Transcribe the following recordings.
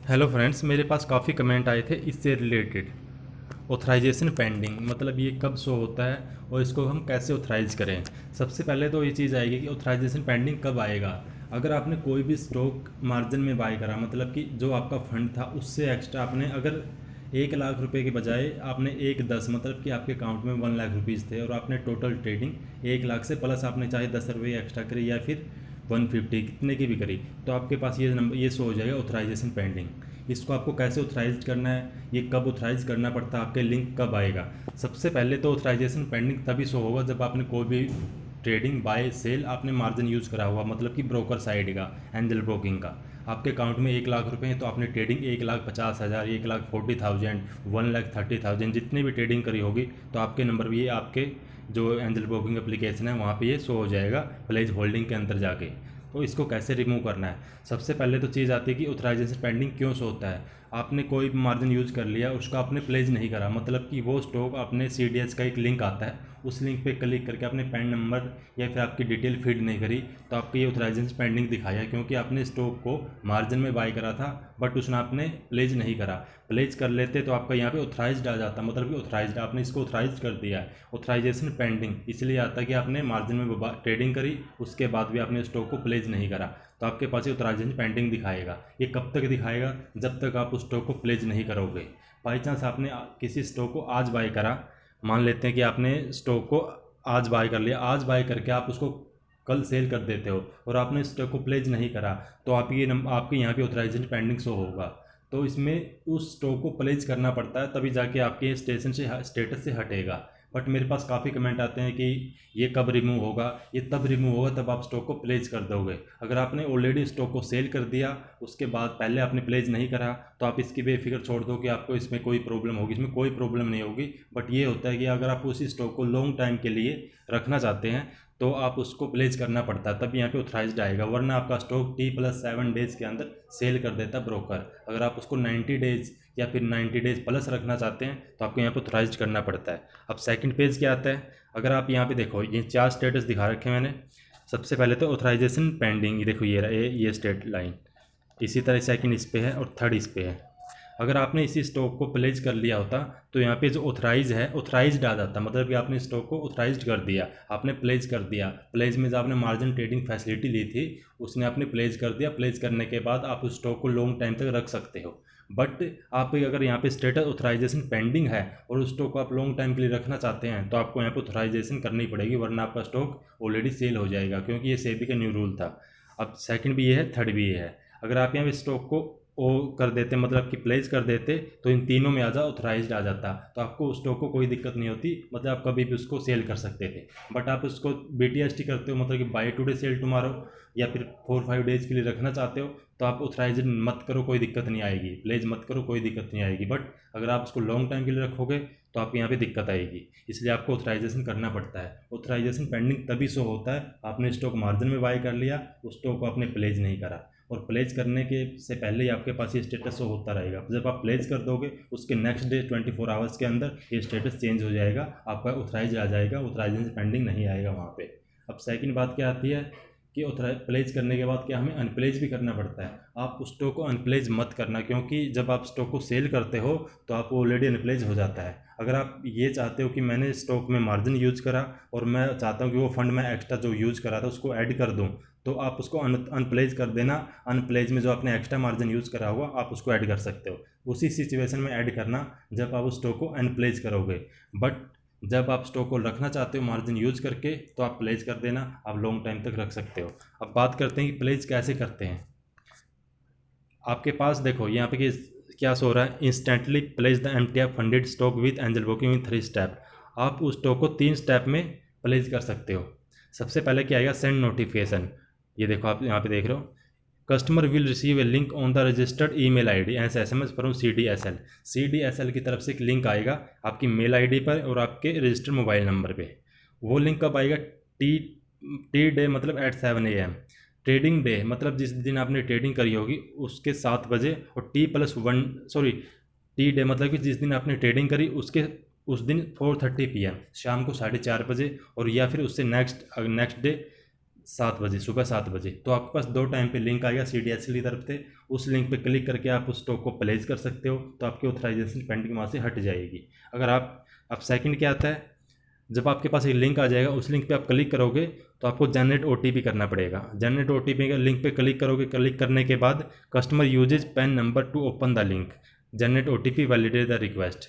Hello friends, मेरे पास काफ़ी comment आए थे इससे रिलेटेड। ऑथराइजेशन पेंडिंग मतलब ये कब शो होता है और इसको हम कैसे ऑथराइज करें। सबसे पहले तो ये चीज़ आएगी कि ऑथराइजेशन पेंडिंग कब आएगा। अगर आपने कोई भी स्टॉक मार्जिन में बाय करा, मतलब कि जो आपका फंड था उससे एक्स्ट्रा आपने अगर 1 लाख रुपए के बजाय आपने 1,10 मतलब कि आपके अकाउंट में 1 लाख रुपीज़ थे और आपने टोटल ट्रेडिंग 1 लाख से प्लस आपने चाहे 10 रुपये एक्स्ट्रा करी या फिर 150 कितने की भी करी, तो आपके पास ये नंबर ये शो हो जाएगा ऑथराइजेशन पेंडिंग। इसको आपको कैसे ऑथराइज करना है, ये कब ऑथराइज करना पड़ता है, आपके लिंक कब आएगा। सबसे पहले तो ऑथराइजेशन पेंडिंग तभी शो होगा जब आपने कोई भी ट्रेडिंग बाय सेल आपने मार्जिन यूज़ करा हुआ, मतलब कि ब्रोकर साइड का, एंजल ब्रोकिंग का। आपके अकाउंट में 1 लाख रुपए हैं तो आपने ट्रेडिंग 1,50,000, 1,40,000, 1,30,000 जितनी भी ट्रेडिंग करी होगी, तो आपके नंबर भी ये आपके जो एंजल ब्रोकिंग एप्लीकेशन है वहाँ पे ये शो हो जाएगा प्लेज होल्डिंग के अंदर जाके। तो इसको कैसे रिमूव करना है, सबसे पहले तो चीज़ आती है कि ऑथराइजेशन पेंडिंग क्यों शो होता है। आपने कोई भी मार्जिन यूज़ कर लिया, उसका आपने प्लेज नहीं करा, मतलब कि वो स्टॉक आपने CDS का एक लिंक आता है, उस लिंक पे क्लिक करके आपने पैन नंबर या फिर आपकी डिटेल फीड नहीं करी, तो आपकी ये ऑथराइजेशन पेंडिंग दिखाया, क्योंकि आपने स्टॉक को मार्जिन में बाय करा था बट उसने आपने प्लेज नहीं करा। प्लेज कर लेते तो आपका यहाँ पे ऑथराइज्ड आ जाता, मतलब कि ऑथराइज्ड आपने इसको ऑथराइज कर दिया है। ऑथराइजेशन पेंडिंग इसलिए आता है कि आपने मार्जिन में ट्रेडिंग करी, उसके बाद भी आपने स्टॉक को प्लेज नहीं करा, तो आपके पास ये ऑथराइजेशन पेंडिंग दिखाएगा। ये कब तक दिखाएगा, जब तक आप उस स्टॉक को प्लेज नहीं करोगे। बाई चांस आपने किसी स्टॉक को आज बाय करा, मान लेते हैं कि आपने स्टॉक को आज बाय कर लिया, आज बाय करके आप उसको कल सेल कर देते हो और आपने स्टॉक को प्लेज नहीं करा, तो आप ये आपके यहाँ पे ऑथराइजेशन पेंडिंग शो होगा। तो इसमें उस स्टॉक को प्लेज करना पड़ता है, तभी जाके आपके स्टेटस से हटेगा। बट मेरे पास काफ़ी कमेंट आते हैं कि ये कब रिमूव होगा। ये तब रिमूव होगा तब आप स्टॉक को प्लेज कर दोगे। अगर आपने ऑलरेडी स्टॉक को सेल कर दिया, उसके बाद पहले आपने प्लेज नहीं करा, तो आप इसकी बेफिक्र छोड़ दो कि आपको इसमें कोई प्रॉब्लम होगी। इसमें कोई प्रॉब्लम नहीं होगी, बट ये होता है कि अगर आप उसी स्टॉक को लॉन्ग टाइम के लिए रखना चाहते हैं तो आप उसको प्लेज करना पड़ता है, तब यहाँ पे ऑथराइज्ड आएगा। वरना आपका स्टॉक T+7 डेज़ के अंदर सेल कर देता है ब्रोकर। अगर आप उसको 90 डेज़ या फिर 90 डेज़ प्लस रखना चाहते हैं तो आपको यहाँ पे ऑथराइज्ड करना पड़ता है। अब सेकंड पेज क्या आता है, अगर आप यहाँ पे देखो, ये 4 स्टेटस दिखा रखे हैं मैंने। सबसे पहले तो ऑथराइजेशन पेंडिंग, ये देखो ये रहा, ये स्टेट लाइन। इसी तरह सेकंड इस पे है और थर्ड इस पे है। अगर आपने इसी स्टॉक को प्लेज कर लिया होता तो यहाँ पे जो ऑथराइज है, ऑथराइज्ड आ जाता, मतलब कि आपने स्टॉक को ऑथराइज्ड कर दिया, आपने प्लेज कर दिया। प्लेज में जो आपने मार्जिन ट्रेडिंग फैसिलिटी ली थी उसने आपने प्लेज कर दिया। प्लेज करने के बाद आप उस स्टॉक को लॉन्ग टाइम तक रख सकते हो। बट आप अगर यहाँ पे स्टेटस ऑथराइजेशन पेंडिंग है और उस स्टॉक को आप लॉन्ग टाइम के लिए रखना चाहते हैं तो आपको यहाँ पे ऑथराइजेशन करनी पड़ेगी, वरना आपका स्टॉक ऑलरेडी सेल हो जाएगा, क्योंकि ये सेबी का न्यू रूल था। अब सेकंड भी ये है, थर्ड भी ये है। अगर आप यहाँ पे स्टॉक को वो कर देते, मतलब कि प्लेस कर देते, तो इन तीनों में आ जा ऑथराइज्ड आ जाता, तो आपको उस स्टॉक को कोई दिक्कत नहीं होती, मतलब आप कभी भी उसको सेल कर सकते थे। बट आप उसको BTST करते हो, मतलब कि बाय टुडे सेल टुमारो, या फिर 4-5 डेज के लिए रखना चाहते हो, तो आप ऑथराइज मत करो, कोई दिक्कत नहीं आएगी। प्लेज मत करो, कोई दिक्कत नहीं आएगी। बट अगर आप उसको लॉन्ग टाइम के लिए रखोगे तो आपको यहाँ पे दिक्कत आएगी, इसलिए आपको ऑथराइजेशन करना पड़ता है। ऑथराइजेशन पेंडिंग तभी शो होता है, आपने स्टॉक मार्जिन में बाय कर लिया, उस स्टॉक को आपने प्लेज नहीं करा, और प्लेज करने के से पहले ही आपके पास ये स्टेटस शो होता रहेगा। जब आप प्लेज कर दोगे उसके नेक्स्ट डे 24 आवर्स के अंदर ये स्टेटस चेंज हो जाएगा, आपका ऑथराइज आ जाएगा, ऑथराइजेशन पेंडिंग नहीं आएगा वहाँ पे। अब सेकंड बात क्या आती है कि प्लेज करने के बाद क्या हमें अनप्लेज भी करना पड़ता है। आप उस स्टॉक को अनप्लेज मत करना, क्योंकि जब आप स्टॉक को सेल करते हो तो आप ऑलरेडी अनप्लेज हो जाता है। अगर आप ये चाहते हो कि मैंने स्टॉक में मार्जिन यूज करा और मैं चाहता हूँ कि वो फंड में एक्स्ट्रा जो यूज करा था उसको ऐड कर दूँ, तो आप उसको अनप्लेज कर देना। अनप्लेज में जो आपने एक्स्ट्रा मार्जिन यूज़ करा हुआ आप उसको ऐड कर सकते हो। उसी सिचुएशन में ऐड करना जब आप उस स्टॉक को अनप्लेज करोगे। बट जब आप स्टॉक को रखना चाहते हो मार्जिन यूज करके तो आप प्लेज कर देना, आप लॉन्ग टाइम तक रख सकते हो। अब बात करते हैं कि प्लेज कैसे करते हैं। आपके पास देखो यहाँ पे कि क्या सो रहा है, instantly plays the MTF funded stock with angel broking in 3 step. आप उस स्टॉक को 3 स्टेप में प्लेज कर सकते हो। सबसे पहले क्या आएगा, सेंड नोटिफिकेशन। ये देखो आप यहाँ पे देख रहे हो, customer will receive A link on the registered email ID and SMS from CDSL की तरफ से एक लिंक आएगा आपकी मेल आईडी पर और आपके रजिस्टर्ड मोबाइल नंबर पे। वो लिंक कब आएगा, टी टी डे मतलब एट 7 AM। ट्रेडिंग डे मतलब जिस दिन आपने ट्रेडिंग करी होगी उसके 7 बजे, और टी डे मतलब कि जिस दिन आपने ट्रेडिंग करी उसके उस दिन 4:30 PM, शाम को 4:30 बजे, और या फिर उससे नेक्स्ट डे 7 बजे, सुबह 7 बजे। तो आपके पास 2 टाइम पे लिंक आएगा CDSL की तरफ से, उस लिंक पे क्लिक करके आप उस स्टॉक को प्लेस कर सकते हो, तो आपकी ऑथराइजेशन पेंडिंग वहाँ से हट जाएगी। अगर आप अब सेकंड क्या आता है, जब आपके पास एक लिंक आ जाएगा, उस लिंक पे आप क्लिक करोगे तो आपको जनरेट OTP करना पड़ेगा। जनरेट OTP का लिंक पे क्लिक करोगे, क्लिक करने के बाद customer uses PAN number to open the link, generate OTP validate the request.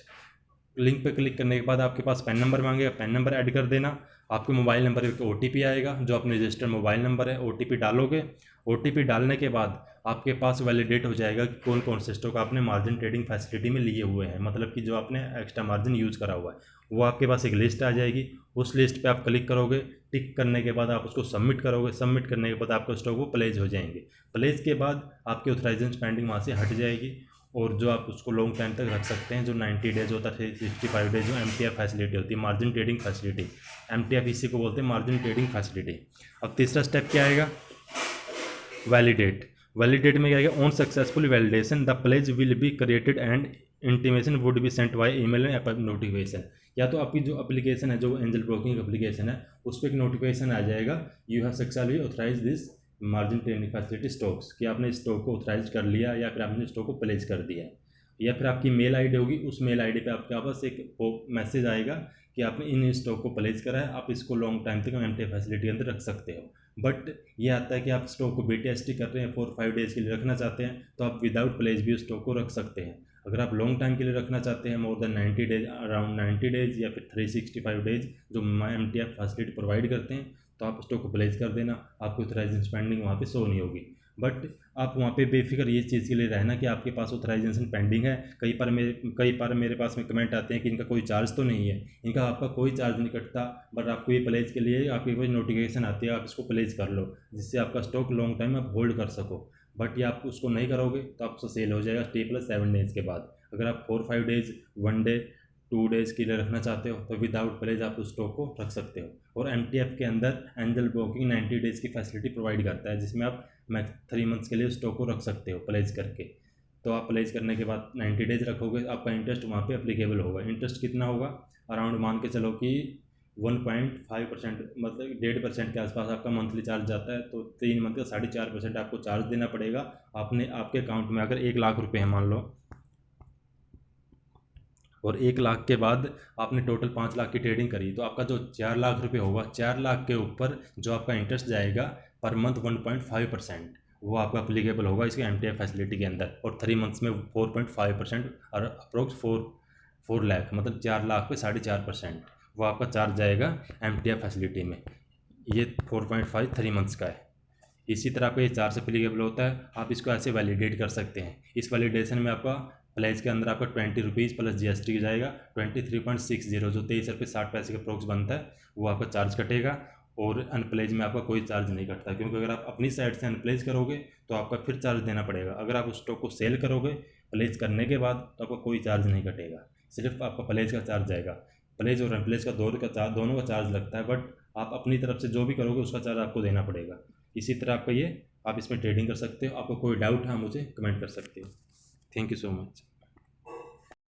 Link पे क्लिक करने के बाद आपके पास पैन नंबर मांगेगा, पैन नंबर ऐड कर देना, आपके मोबाइल नंबर पे OTP आएगा जो अपने रजिस्टर्ड मोबाइल नंबर है, OTP डालोगे। OTP डालने के बाद आपके पास वैलिडेट हो जाएगा कि कौन कौन से स्टॉक आपने मार्जिन ट्रेडिंग फैसिलिटी में लिए हुए हैं, मतलब कि जो आपने एक्स्ट्रा मार्जिन यूज़ करा हुआ है, वो आपके पास एक लिस्ट आ जाएगी। उस लिस्ट पे आप क्लिक करोगे, टिक करने के बाद आप उसको सबमिट करोगे, सबमिट करने के बाद आपके स्टॉक वो प्लेस हो जाएंगे। प्लेस के बाद आपकी ऑथराइजेशन पेंडिंग वहाँ से हट जाएगी, और जो आप उसको लॉन्ग टाइम तक रख सकते हैं, जो 90 डेज होता है, 365 डेज जो MTF फैसिलिटी होती है, मार्जिन ट्रेडिंग फैसिलिटी, MTF इसी को बोलते हैं, मार्जिन ट्रेडिंग फैसिलिटी। अब तीसरा स्टेप क्या आएगा, वैलिडेट। वैलिडेट में क्या आएगा, on successful validation the pledge will be created and intimation would be sent by email and notification. या तो आपकी जो एप्लीकेशन है, जो एंजल ब्रोकिंग एप्लीकेशन है, उस पर एक नोटिफिकेशन आ जाएगा, you have successfully authorise this margin trading facility stocks, कि आपने इस स्टॉक को ऑथराइज कर लिया या फिर आपने स्टॉक को प्लेस कर दिया। या फिर आपकी मेल आईडी होगी, उस मेल आईडी पे आपके पास एक मैसेज आएगा कि आपने इन स्टॉक को प्लेस करा है, आप इसको लॉन्ग टाइम तक MTF फैसिलिटी के अंदर रख सकते हो। बट ये आता है कि आप स्टॉक को BTST कर रहे हैं, 4-5 डेज़ के लिए रखना चाहते हैं, तो आप विदाउट प्लेस भी उस स्टॉक को रख सकते हैं। अगर आप लॉन्ग टाइम के लिए रखना चाहते हैं, more than 90 days, around 90 days या फिर 365 डेज जो MTF फैसिलिटी प्रोवाइड करते हैं, तो आप स्टॉक को प्लेस कर देना, आपकी ऑथराइजेशन पेंडिंग वहाँ पे शो नहीं होगी। बट आप वहाँ पे बेफिक्र ये चीज़ के लिए रहना कि आपके पास ऑथराइजेशन पेंडिंग है। कई बार मेरे पास में कमेंट आते हैं कि इनका कोई चार्ज तो नहीं है, इनका आपका कोई चार्ज नहीं कटता, बट आपको ये प्लेस के लिए आपकी कोई नोटिफिकेशन आती है, आप इसको प्लेस कर लो, जिससे आपका स्टॉक लॉन्ग टाइम आप होल्ड कर सको। बट ये आप उसको नहीं करोगे तो आपको सेल हो जाएगा T+7 डेज़ के बाद। अगर आप 4-5 डेज़, 1 डे, 2 डेज़ के लिए रखना चाहते हो तो विदाउट प्लेस आप उस स्टॉक को रख सकते हो। और MTF के अंदर एंजल ब्रोकिंग 90 डेज़ की फैसिलिटी प्रोवाइड करता है, जिसमें आप मैक्स 3 मंथ्स के लिए स्टॉक को रख सकते हो प्लेस करके। तो आप प्लेस करने के बाद 90 डेज रखोगे, आपका इंटरेस्ट वहाँ पे एप्लीकेबल होगा। इंटरेस्ट कितना होगा, अराउंड मान के चलो कि 1.5%, मतलब 1.5% के आसपास आपका मंथली चार्ज जाता है। तो 3 मंथ का 4.5% आपको चार्ज देना पड़ेगा। आपके अकाउंट में अगर 1 लाख रुपये है मान लो, और 1 लाख के बाद आपने टोटल 5 लाख की ट्रेडिंग करी, तो आपका जो 4 लाख रुपये होगा, 4 लाख के ऊपर जो आपका इंटरेस्ट जाएगा पर मंथ 1.5%, वो आपका अप्लीकेबल होगा इसके MTF फैसिलिटी के अंदर। और 3 मंथ्स में 4.5% और अप्रोक्स 4 लाख, मतलब 4 लाख पे 4.5% वो आपका चार्ज जाएगा MTF फैसिलिटी में। ये 4.5 3 मंथ्स का है। इसी तरह आपका ये चार्ज अप्लीकेबल होता है। आप इसको ऐसे वैलिडेट कर सकते हैं। इस वैलिडेशन में आपका प्लेस के अंदर आपका 20 रुपीज़ प्लस GST जाएगा, 23.60 जो 23 रुपये 60 पैसे का अप्रोक्स बनता है, वो आपका चार्ज कटेगा। और अनप्लेज में आपका कोई चार्ज नहीं कटता, क्योंकि अगर आप अपनी साइड से अनप्लेज करोगे तो आपका फिर चार्ज देना पड़ेगा। अगर आप उस स्टॉक को सेल करोगे प्लेज करने के बाद तो आपका कोई चार्ज नहीं कटेगा, सिर्फ आपका प्लेज का चार्ज जाएगा। प्लेज और अनप्लेज का दोनों का चार्ज लगता है, बट आप अपनी तरफ से जो भी करोगे उसका चार्ज आपको देना पड़ेगा। इसी तरह आपका ये आप इसमें ट्रेडिंग कर सकते हो। आपको कोई डाउट है मुझे कमेंट कर सकते हो। Thank you so much.